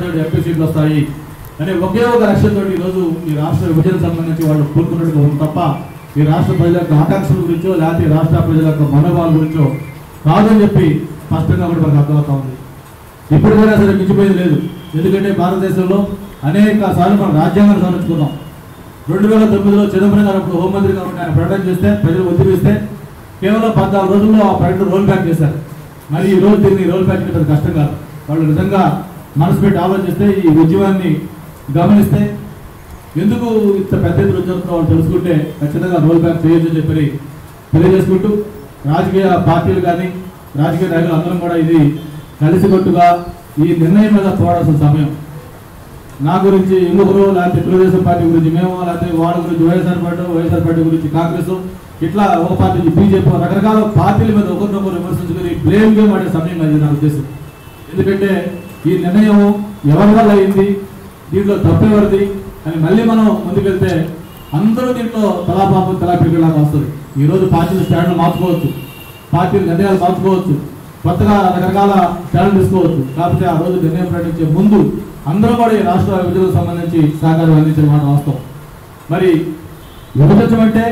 17 MP సీట్లు వస్తాయి అనే ఒకే ఒక లక్ష్యంతో ఈరోజు ఈ రాష్ట్ర విభజన సంబంధించి వాళ్ళు కోరుకున్నట్టుగా ఉంది తప్ప ఈ రాష్ట్ర ప్రజల యొక్క ఆకాంక్షల గురించో లేకపోతే రాష్ట్ర ప్రజల యొక్క మనోభావాల గురించో కాదని చెప్పి స్పష్టంగా కూడా మనకు అర్థమవుతా ఉంది. ఇప్పటికైనా సరే మించిపోయేది లేదు. ఎందుకంటే భారతదేశంలో అనేక సార్లు మనం రాజ్యాంగాన్ని సవరించుకున్నాం. 2009లో చిదంబరం గారు అప్పుడు హోంమంత్రిగా ఉంటే ఆయన ప్రకటన చేస్తే ప్రజలు ఒత్తిడిస్తే కేవలం 14 రోజుల్లో ఆ ప్రకటన రోల్ బ్యాక్ చేశారు. మరి ఈ రోజు దీన్ని రోల్ బ్యాక్ చేయడం కష్టం కాదు. వాళ్ళు నిజంగా మనసు పెట్టి ఆలోచిస్తే ఈ ఉద్యమాన్ని గమనిస్తే ఎందుకు ఇంత పెద్ద ఎత్తున జరుగుతుందో వాళ్ళు తెలుసుకుంటే ఖచ్చితంగా రోల్ బ్యాక్ చేయొచ్చని చెప్పి తెలియజేసుకుంటూ రాజకీయ పార్టీలు కానీ రాజకీయ నాయకులు అందరం కూడా ఇది కలిసికట్టుగా ఈ నిర్ణయం మీద పోరాడాల్సిన సమయం. నా గురించి ఇంకొకరు లేకపోతే తెలుగుదేశం పార్టీ గురించి మేము లేకపోతే వాళ్ళ గురించి వైఎస్ఆర్ పార్టీ గురించి కాంగ్రెస్ ఇట్లా ఒక పార్టీ బీజేపీ రకరకాల పార్టీల మీద ఒకరినొకరు విమర్శించుకుని బ్లేమ్ గేమ్ ఆడే సమయం కాదు నా ఉద్దేశం. ఎందుకంటే ఈ నిర్ణయం ఎవరి వల్ల అయింది, దీంట్లో తప్పెవరిది అని మళ్ళీ మనం ముందుకెళ్తే అందరూ దీంట్లో తలాపాపం తలాపిలాగా వస్తుంది. ఈరోజు పార్టీల స్టాండ్లు మార్చుకోవచ్చు, పార్టీల నిర్ణయాలు మార్చుకోవచ్చు, కొత్తగా రకరకాల స్టాండ్లు తీసుకోవచ్చు. కాకపోతే ఆ రోజు నిర్ణయం ప్రకటించే ముందు అందరూ కూడా ఈ రాష్ట్ర విభజనకు సంబంధించి సహకారం అందించిన మాట వాస్తవం. మరి విభజించమంటే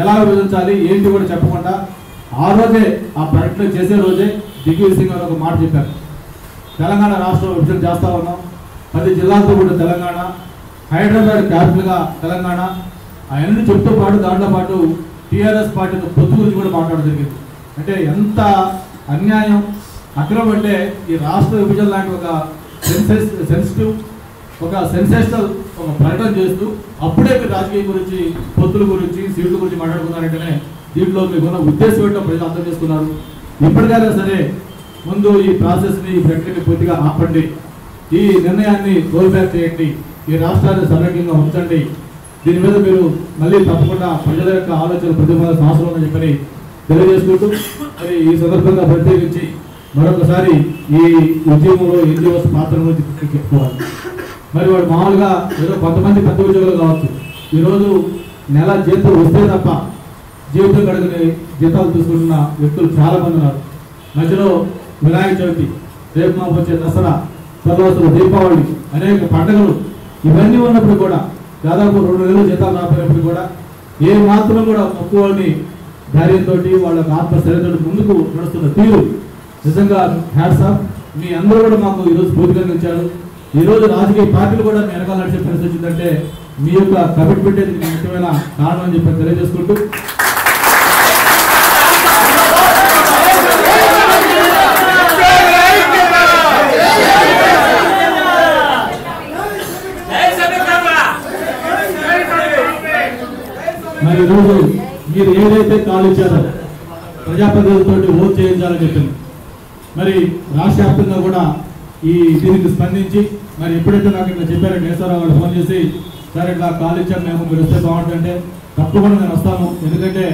ఎలా విభజించాలి ఏంటి కూడా చెప్పకుండా ఆ రోజే ఆ ప్రకటన చేసే రోజే దిగ్విజయ్ సింగ్ గారు ఒక మాట చెప్పారు. తెలంగాణ రాష్ట్ర విభజన చేస్తా ఉన్నాం, 10 జిల్లాలతో కూడా తెలంగాణ, హైదరాబాద్ క్యాపిటల్గా తెలంగాణ అవన్నీ చెప్తూ పాటు దాంట్లో పాటు టీఆర్ఎస్ పార్టీతో పొత్తు గురించి కూడా మాట్లాడడం జరిగింది. అంటే ఎంత అన్యాయం అక్రమం అంటే ఈ రాష్ట్ర విభజన లాంటి ఒక సెన్సిటివ్ ఒక సెన్సేషనల్ ఒక ప్రకటన చేస్తూ అప్పుడే మీరు రాజకీయం గురించి పొత్తుల గురించి సీట్ల గురించి మాట్లాడుకున్నారంటేనే దీంట్లో మీకున్న ఉద్దేశం ఏంటో ప్రజలు అర్థం చేసుకున్నారు. ఇప్పటికైనా సరే ముందు ఈ ప్రాసెస్ని ఈ ప్రక్రియని పూర్తిగా ఆపండి, ఈ నిర్ణయాన్ని రోల్ బ్యాక్ చేయండి, ఈ రాష్ట్రాన్ని సరైనంగా ఉంచండి. దీని మీద మీరు మళ్ళీ తప్పకుండా ప్రజల యొక్క ఆలోచనలు ప్రతిపాదాల్సిన అవసరం ఉందని చెప్పని తెలియజేసుకుంటూ మరి ఈ సందర్భంగా ప్రత్యేకించి మరొకసారి ఈ ఉద్యమంలో ఎన్జిఓస్ పాత్ర గురించి చెప్పుకోవాలి. మరి వాడు మామూలుగా ఏదో కొంతమంది పెద్ద ఉద్యోగులు కావచ్చు, ఈరోజు నెల జీతం వస్తే తప్ప జీవితం గడుగునే జీతాలు తీసుకుంటున్న వ్యక్తులు చాలా మంది ఉన్నారు. మధ్యలో వినాయక చవితి, రేపు మాకు వచ్చే దసరా, తర్వాత దీపావళి, అనేక పండుగలు ఇవన్నీ ఉన్నప్పుడు కూడా దాదాపు 2 నెలలు జీతాలు రాపోయినప్పుడు కూడా ఏ మాత్రం కూడా తక్కువని ధైర్యంతో వాళ్ళ ఆత్మశైలితో ముందుకు నడుస్తున్న తీరు నిజంగా హ్యాట్స్ ఆఫ్. మీ అందరూ కూడా మాకు ఈరోజు స్ఫూర్తిగా ఇచ్చారు. ఈరోజు రాజకీయ పార్టీలు కూడా మీ వెనకాల నడిచే పరిస్థితి వచ్చిందంటే మీ యొక్క కమిట్మెంట్ దీనికి ముఖ్యమైన కారణం అని చెప్పి తెలియజేసుకుంటూ మరి ఈరోజు మీరు ఏదైతే కాల్ ఇచ్చారో ప్రజాప్రతినిధులతో ఓట్ చేయించాలని చెప్పింది. మరి రాష్ట్ర వ్యాప్తంగా కూడా ఈ దీనికి స్పందించి మరి ఎప్పుడైతే నాకు ఇట్లా చెప్పారో నేసారావు వాళ్ళు ఫోన్ చేసి సార్ ఇట్లా కాల్ ఇచ్చారు మేము, మీరు వస్తే బాగుంటుందంటే తప్పకుండా నేను వస్తాను. ఎందుకంటే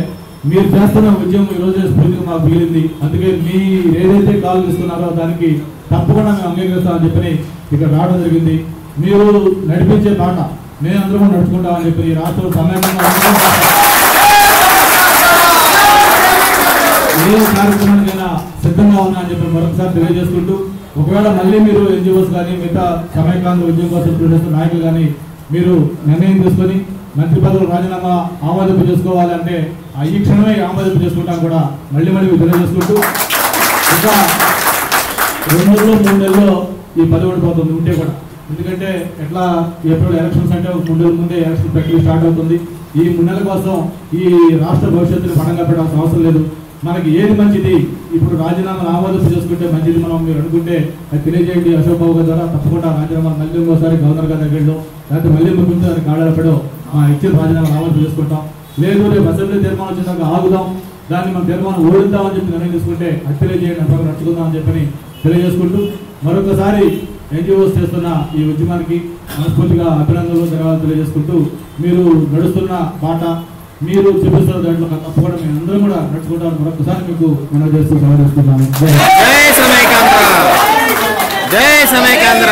మీరు చేస్తున్న ఉద్యమం ఈరోజు స్ఫూర్తిగా మాకు మిగిలింది. అందుకే మీ ఏదైతే కాల్ తీసుకున్నారో దానికి తప్పకుండా మేము అంగీకరిస్తామని చెప్పని ఇక్కడ రావడం జరిగింది. మీరు నడిపించే బాట మేము అందరం నడుచుకుంటామని చెప్పి ఈ రాష్ట్రంలో సమాజంగా ఏ కార్యక్రమానికైనా సిద్ధంగా ఉన్నా అని చెప్పి మరొకసారి తెలియజేసుకుంటూ ఒకవేళ మళ్ళీ మీరు ఎన్జిఓస్ కానీ మిగతా సమయకాంత ఉద్యమం కోసం చేస్తున్న నాయకులు కానీ మీరు నిర్ణయం తీసుకొని మంత్రి పదవులు రాజీనామా ఆమోదింపు చేసుకోవాలంటే ఈ క్షణమే ఆమోదింపు చేసుకుంటాం కూడా మళ్ళీ తెలియజేసుకుంటూ ఇంకా 2 నెలలు 3 నెలల్లో ఈ పదవి ఉండిపోతుంది ఉంటే కూడా. ఎందుకంటే ఎట్లా ఏప్రిల్ ఎలక్షన్స్ అంటే 3 నెలల ముందే ఎలక్షన్ ప్రక్రియ స్టార్ట్ అవుతుంది. ఈ 3 నెలల కోసం ఈ రాష్ట్ర భవిష్యత్తుని పణంగా పెట్టాల్సిన అవసరం లేదు. మనకి ఏది మంచిది, ఇప్పుడు రాజీనామాను ఆమోదింపు చేసుకుంటే మంచిది మనం మీరు అనుకుంటే అది తెలియజేయండి. అశోక్ బాబు గారి ద్వారా తప్పకుండా రాజీనామా మళ్ళీ ఇంకోసారి గవర్నర్ గారి దగ్గరలో లేకపోతే మళ్ళీ ముఖ్యమంత్రి కాడాలపడో ఇచ్చిన రాజీనామా ఆమోదింపు చేసుకుంటాం. లేదు రేపు అసెంబ్లీ తీర్మానం వచ్చేదాకా ఆగుదాం, దాన్ని మనం తీర్మానం ఓడిద్దామని చెప్పి నిర్ణయం తీసుకుంటే అది తెలియజేయండి, అంతా నడుచుకుందాం అని చెప్పని తెలియజేసుకుంటూ మరొకసారి ఎన్జిఓస్ చేస్తున్న ఈ ఉద్యమానికి మనస్ఫూర్తిగా అభినందనలు ధన్యవాదాలు తెలియజేసుకుంటూ మీరు నడుస్తున్న బాట మీరు చూపిస్తున్న దాంట్లో తప్పకుండా మేము అందరం కూడా నడుచుకుంటాం మరొకసారి మీకు మనం చేస్తూ సమావేశిస్తున్నాము. జై సమైకాంధ్ర.